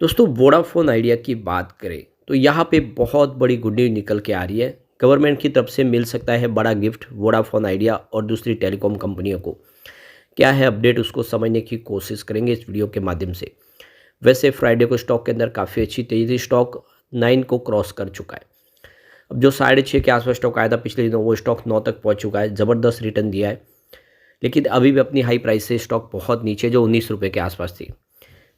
दोस्तों Vodafone idea की बात करें तो यहाँ पे बहुत बड़ी गुड न्यूज़ निकल के आ रही है। गवर्नमेंट की तरफ से मिल सकता है बड़ा गिफ्ट वोडाफोन आइडिया और दूसरी टेलीकॉम कंपनियों को। क्या है अपडेट, उसको समझने की कोशिश करेंगे इस वीडियो के माध्यम से। वैसे फ्राइडे को स्टॉक के अंदर काफ़ी अच्छी तेज़ी थी, स्टॉक 9 को क्रॉस कर चुका है। अब जो 6:30 के आसपास स्टॉक आया था पिछले दिनों, वो स्टॉक 9 तक पहुँच चुका है, ज़बरदस्त रिटर्न दिया है। लेकिन अभी भी अपनी हाई प्राइस से स्टॉक बहुत नीचे, जो 19 रुपये के आसपास थी।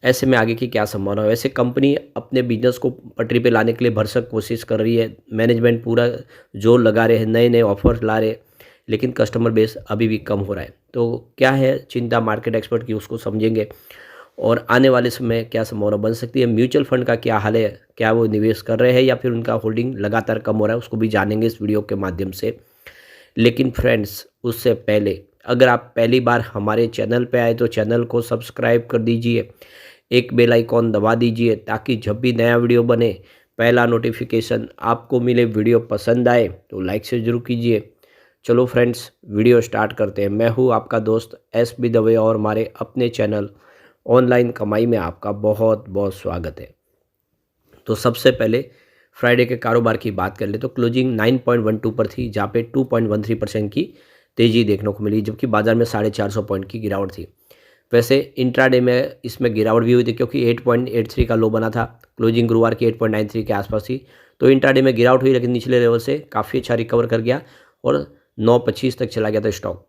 ऐसे में आगे की क्या संभावना है? वैसे कंपनी अपने बिजनेस को पटरी पे लाने के लिए भरसक कोशिश कर रही है। मैनेजमेंट पूरा जोर लगा रहे हैं, नए नए ऑफर ला रहे हैं, लेकिन कस्टमर बेस अभी भी कम हो रहा है। तो क्या है चिंता मार्केट एक्सपर्ट की, उसको समझेंगे। और आने वाले समय में क्या संभावना बन सकती है, म्यूचुअल फंड का क्या हाल है, क्या वो निवेश कर रहे हैं या फिर उनका होल्डिंग लगातार कम हो रहा है, उसको भी जानेंगे इस वीडियो के माध्यम से। लेकिन फ्रेंड्स, उससे पहले अगर आप पहली बार हमारे चैनल पे आए तो चैनल को सब्सक्राइब कर दीजिए, एक बेल आइकॉन दबा दीजिए ताकि जब भी नया वीडियो बने पहला नोटिफिकेशन आपको मिले। वीडियो पसंद आए तो लाइक से ज़रूर कीजिए। चलो फ्रेंड्स, वीडियो स्टार्ट करते हैं। मैं हूँ आपका दोस्त SB दवे और हमारे अपने चैनल ऑनलाइन कमाई में आपका बहुत बहुत स्वागत है। तो सबसे पहले फ्राइडे के कारोबार की बात कर ले तो क्लोजिंग 9.12 पर थी, जहाँ पे 2.13% की तेज़ी देखने को मिली, जबकि बाजार में 450 पॉइंट की गिरावट थी। वैसे इंट्राडे में इसमें गिरावट भी हुई थी, क्योंकि 8.83 का लो बना था। क्लोजिंग गुरुवार की 8.93 के आसपास थी, तो इंट्राडे में गिरावट हुई, लेकिन निचले लेवल से काफ़ी अच्छा रिकवर कर गया और 9.25 तक चला गया था स्टॉक।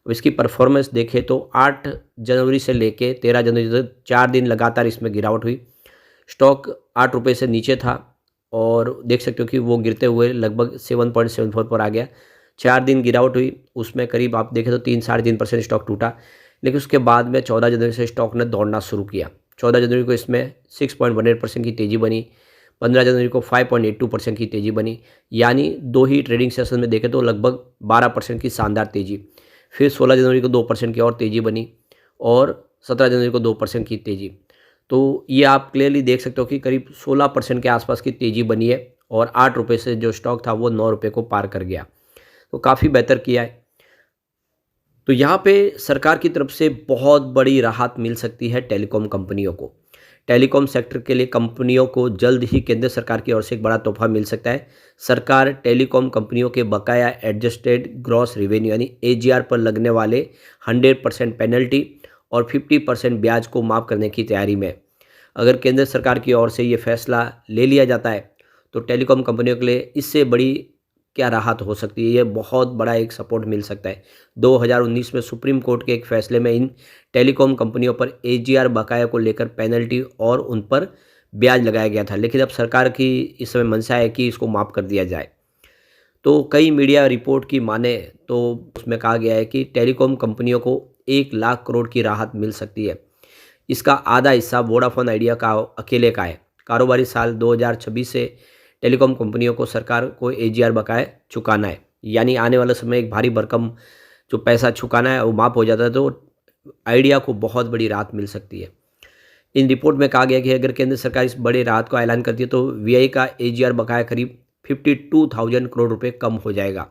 अब इसकी परफॉर्मेंस देखें तो 8 जनवरी से लेके 13 जनवरी तक 4 दिन लगातार इसमें गिरावट हुई। स्टॉक 8 रुपये से नीचे था और देख सकते हो कि वो गिरते हुए लगभग 7.74 पर आ गया। 4 दिन गिरावट हुई, उसमें करीब आप देखें तो 3-3.5% स्टॉक टूटा। लेकिन उसके बाद में 14 जनवरी से स्टॉक ने दौड़ना शुरू किया। 14 जनवरी को इसमें 6.18% की तेज़ी बनी, 15 जनवरी को 5.82% की तेज़ी बनी, यानी 2 ही ट्रेडिंग सेशन में देखें तो लगभग 12% की शानदार तेज़ी। फिर 16 जनवरी को 2% की और तेज़ी बनी और 17 जनवरी को 2% की तेज़ी। तो ये आप क्लियरली देख सकते हो कि करीब 16% के आसपास की तेज़ी बनी है और 8 रुपये से जो स्टॉक था वो 9 रुपये को पार कर गया। तो काफ़ी बेहतर किया है। तो यहाँ पे सरकार की तरफ से बहुत बड़ी राहत मिल सकती है टेलीकॉम कंपनियों को। टेलीकॉम सेक्टर के लिए कंपनियों को जल्द ही केंद्र सरकार की ओर से एक बड़ा तोहफा मिल सकता है। सरकार टेलीकॉम कंपनियों के बकाया एडजस्टेड ग्रॉस रेवेन्यू यानी AGR पर लगने वाले 100% पेनल्टी और 50% ब्याज को माफ़ करने की तैयारी में है। अगर केंद्र सरकार की ओर से ये फैसला ले लिया जाता है तो टेलीकॉम कंपनियों के लिए इससे बड़ी क्या राहत हो सकती है, ये बहुत बड़ा एक सपोर्ट मिल सकता है। 2019 में सुप्रीम कोर्ट के एक फैसले में इन टेलीकॉम कंपनियों पर AGR बकाया को लेकर पेनल्टी और उन पर ब्याज लगाया गया था, लेकिन अब सरकार की इस समय मंशा है कि इसको माफ़ कर दिया जाए। तो कई मीडिया रिपोर्ट की माने तो उसमें कहा गया है कि टेलीकॉम कंपनियों को 1 लाख करोड़ की राहत मिल सकती है। इसका आधा हिस्सा वोडाफोन आइडिया का अकेले का है। कारोबारी साल 2026 से टेलीकॉम कंपनियों को सरकार को AGR बकाया चुकाना है, यानी आने वाला समय एक भारी भरकम जो पैसा चुकाना है वो माफ़ हो जाता है, तो आइडिया को बहुत बड़ी राहत मिल सकती है। इन रिपोर्ट में कहा गया कि अगर केंद्र सरकार इस बड़े राहत का ऐलान करती है तो VI का AGR बकाया करीब 52,000 करोड़ रुपए कम हो जाएगा।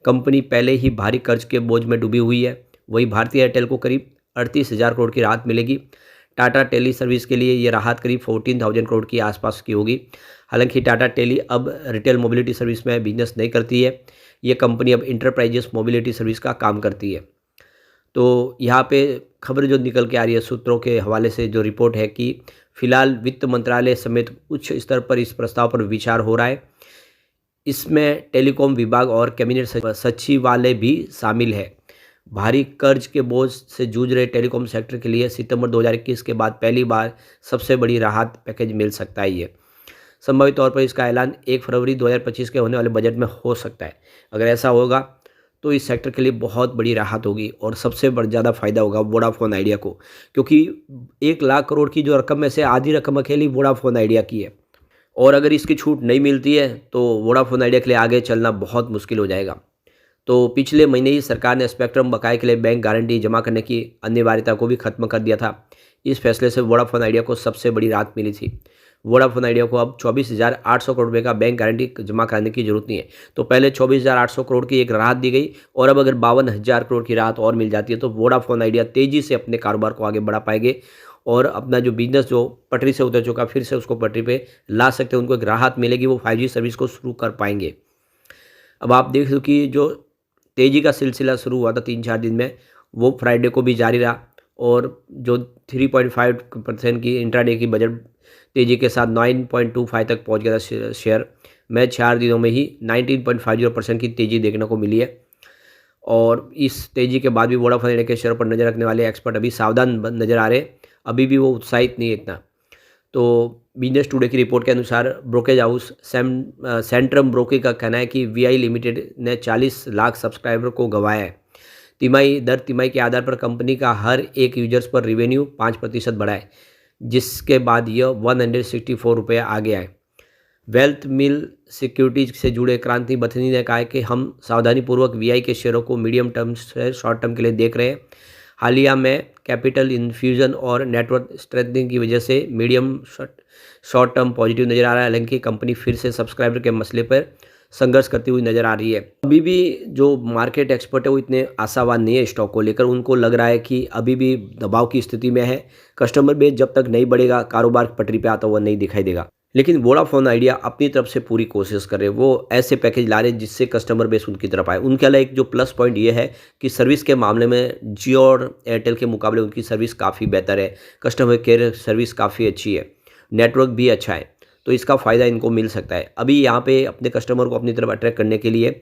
कंपनी पहले ही भारी कर्ज के बोझ में डूबी हुई है। वहीं भारतीय एयरटेल को करीब 38,000 करोड़ की राहत मिलेगी। टाटा टेली सर्विस के लिए ये राहत करीब 14,000 करोड़ की आसपास की होगी। हालांकि टाटा टेली अब रिटेल मोबिलिटी सर्विस में बिजनेस नहीं करती है, ये कंपनी अब इंटरप्राइजेस मोबिलिटी सर्विस का काम करती है। तो यहाँ पे खबर जो निकल के आ रही है सूत्रों के हवाले से, जो रिपोर्ट है कि फिलहाल वित्त मंत्रालय समेत उच्च स्तर पर इस प्रस्ताव पर विचार हो रहा है। इसमें टेलीकॉम विभाग और कैबिनेट सचिवालय भी शामिल है। भारी कर्ज के बोझ से जूझ रहे टेलीकॉम सेक्टर के लिए सितंबर 2021 के बाद पहली बार सबसे बड़ी राहत पैकेज मिल सकता है। ये संभावित तौर पर इसका ऐलान 1 फरवरी 2025 के होने वाले बजट में हो सकता है। अगर ऐसा होगा तो इस सेक्टर के लिए बहुत बड़ी राहत होगी और सबसे ज़्यादा फायदा होगा वोडाफोन आइडिया को, क्योंकि 1 लाख करोड़ की जो रकम में से आधी रकम अकेली वोडाफोन आइडिया की है। और अगर इसकी छूट नहीं मिलती है तो वोडाफोन आइडिया के लिए आगे चलना बहुत मुश्किल हो जाएगा। तो पिछले महीने ही सरकार ने स्पेक्ट्रम बकाये के लिए बैंक गारंटी जमा करने की अनिवार्यता को भी खत्म कर दिया था। इस फैसले से वोडाफोन आइडिया को सबसे बड़ी राहत मिली थी। वोडाफोन आइडिया को अब 24,800 करोड़ रुपये का बैंक गारंटी जमा कराने की जरूरत नहीं है। तो पहले 24,800 करोड़ की एक राहत दी गई और अब अगर 52,000 करोड़ की राहत और मिल जाती है तो वोडाफोन आइडिया तेज़ी से अपने कारोबार को आगे बढ़ा पाएंगे और अपना जो बिजनेस जो पटरी से उतर चुका फिर से उसको पटरी पे ला सकते हैं, उनको एक राहत मिलेगी, वो 5G सर्विस को शुरू कर पाएंगे। अब आप देख लो कि जो तेज़ी का सिलसिला शुरू हुआ था 3-4 दिन में, वो फ्राइडे को भी जारी रहा और जो 3.5% की इंट्राडे की बजट तेज़ी के साथ 9.25 तक पहुंच गया था शेयर में। 4 दिनों में ही 19.50% की तेज़ी देखने को मिली है और इस तेज़ी के बाद भी वोडाफोन आइडिया के शेयर पर नज़र रखने वाले एक्सपर्ट अभी सावधान नज़र आ रहे हैं, अभी भी वो उत्साहित नहीं है इतना। तो बिजनेस टुडे की रिपोर्ट के अनुसार ब्रोकेज हाउस सेंट्रम ब्रोकिंग का कहना है कि वीआई लिमिटेड ने 40 लाख सब्सक्राइबर को गंवाया है। तिमाही के आधार पर कंपनी का हर एक यूजर्स पर रिवेन्यू 5% बढ़ा है, जिसके बाद यह 164 रुपये आ गया है। वेल्थ मिल सिक्योरिटीज से जुड़े क्रांति बथनी ने कहा है कि हम सावधानीपूर्वक वीआई के शेयरों को मीडियम टर्म से शॉर्ट टर्म के लिए देख रहे हैं। हालिया में कैपिटल इन्फ्यूजन और नेटवर्क स्ट्रेंथनिंग की वजह से मीडियम शॉर्ट टर्म पॉजिटिव नज़र आ रहा है, हालांकि कंपनी फिर से सब्सक्राइबर के मसले पर संघर्ष करती हुई नज़र आ रही है। अभी भी जो मार्केट एक्सपर्ट है वो इतने आशावान नहीं है स्टॉक को लेकर, उनको लग रहा है कि अभी भी दबाव की स्थिति में है। कस्टमर बेस जब तक नहीं बढ़ेगा, कारोबार पटरी पे आता हुआ नहीं दिखाई देगा। लेकिन वोडाफोन आइडिया अपनी तरफ से पूरी कोशिश कर रहे हैं, वो ऐसे पैकेज ला रहे हैं जिससे कस्टमर बेस उनकी तरफ आए। उनके अलावा एक जो प्लस पॉइंट ये है कि सर्विस के मामले में जियो और एयरटेल के मुकाबले उनकी सर्विस काफ़ी बेहतर है, कस्टमर केयर सर्विस काफ़ी अच्छी है, नेटवर्क भी अच्छा है, तो इसका फ़ायदा इनको मिल सकता है। अभी यहाँ पे अपने कस्टमर को अपनी तरफ अट्रैक्ट करने के लिए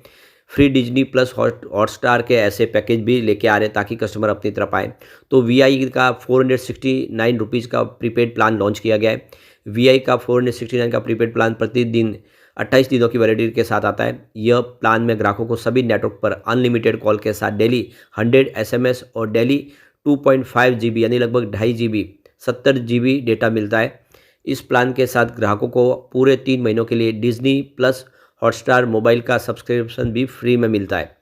फ्री डिज्नी प्लस हॉटस्टार के ऐसे पैकेज भी लेके आ रहे हैं ताकि कस्टमर अपनी तरफ आए। तो वीआई का 469 रुपीज़ का प्रीपेड प्लान लॉन्च किया गया है। वीआई का 469 का प्रीपेड प्लान प्रतिदिन 28 दिनों की वैलिडिटी के साथ आता है। यह प्लान में ग्राहकों को सभी नेटवर्क पर अनलिमिटेड कॉल के साथ डेली 100 SMS और डेली 2.5 GB यानी लगभग 2.5 GB 70 GB डेटा मिलता है। इस प्लान के साथ ग्राहकों को पूरे 3 महीनों के लिए डिज्नी प्लस हॉटस्टार मोबाइल का सब्सक्रिप्शन भी फ्री में मिलता है।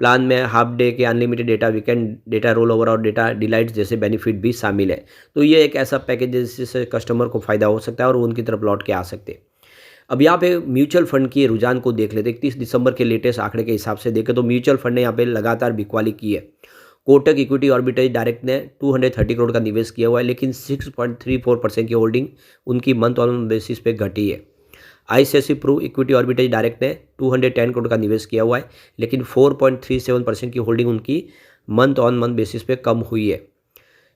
प्लान में हाफ डे के unlimited data, weekend data roll over और डेटा डिलाइट्स जैसे बेनिफिट भी शामिल है। तो ये एक ऐसा पैकेज है जिससे कस्टमर को फ़ायदा हो सकता है और वो उनकी तरफ लौट के आ सकते हैं। अब यहाँ पे म्यूचुअल फंड की रुझान को देख लेते हैं। 31 दिसंबर के लेटेस्ट आंकड़े के हिसाब से देखें तो म्यूचुअल फंड ने यहाँ पे लगातार बिकवाली की है। कोटक इक्विटी आर्बिट्रेज डायरेक्ट ने 230 करोड़ का निवेश किया हुआ है, लेकिन 6.34% की होल्डिंग उनकी मंथ ऑन मंथ बेसिस पे घटी है। ICICI Pru equity arbitrage direct ने 210 करोड़ का निवेश किया हुआ है, लेकिन 4.37% की होल्डिंग उनकी मंथ ऑन मंथ बेसिस पे कम हुई है।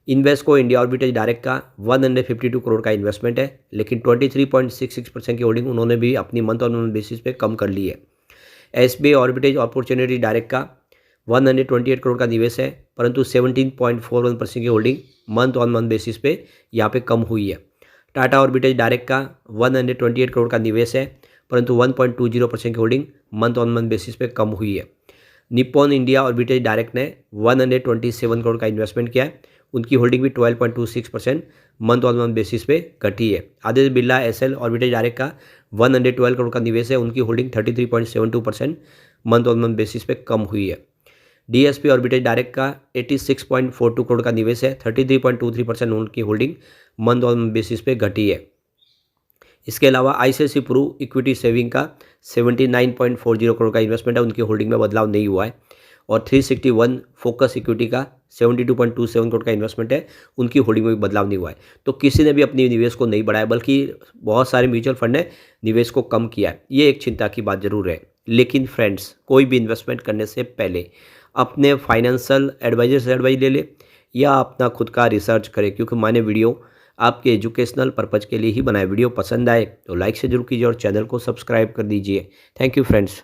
इन्वेस्को इंडिया आर्बिट्रेज डायरेक्ट का 152 करोड़ का इन्वेस्टमेंट है, लेकिन 23.66% की होल्डिंग उन्होंने भी अपनी मंथ ऑन मंथ बेसिस पे कम कर ली है। एसबीआई आर्बिट्रेज अपॉर्चुनिटी डायरेक्ट का 128 करोड़ का निवेश है, परंतु 17.41% की holding month on month basis पे यहाँ पे कम हुई है। टाटा आर्बिट्रेज डायरेक्ट का 128 करोड़ का निवेश है, परंतु 1.20% की holding month on month basis पे कम हुई है। निप्पॉन इंडिया आर्बिट्रेज डायरेक्ट ने 127 करोड़ का इन्वेस्टमेंट किया है, उनकी होल्डिंग भी 12.26% मंथ ऑन मंथ बेसिस पे घटी है। Aditya Birla SL arbitrage direct का 112 करोड़ का निवेश है, उनकी holding 33.72% month on month basis पे कम हुई है। डीएसपी आर्बिट्रेज डायरेक्ट का 86.42 करोड़ का निवेश है, 33.23% उनकी होल्डिंग मंथ ऑन बेसिस पे घटी है। इसके अलावा आईसीआईसीआई प्रू इक्विटी सेविंग का 79.40 करोड़ का इन्वेस्टमेंट है, उनकी होल्डिंग में बदलाव नहीं हुआ है। और 361 फोकस इक्विटी का 72.27 करोड़ का इन्वेस्टमेंट है, उनकी होल्डिंग में भी बदलाव नहीं हुआ है। तो किसी ने भी अपनी निवेश को नहीं बढ़ाया, बल्कि बहुत सारे म्यूचुअल फंड ने निवेश को कम किया है। ये एक चिंता की बात जरूर है। लेकिन फ्रेंड्स, कोई भी इन्वेस्टमेंट करने से पहले अपने फाइनेंशियल एडवाइजर से एडवाइस ले ले या अपना खुद का रिसर्च करें, क्योंकि मैंने वीडियो आपके एजुकेशनल पर्पज़ के लिए ही बनाया। वीडियो पसंद आए तो लाइक से जरूर कीजिए और चैनल को सब्सक्राइब कर दीजिए। Thank you friends.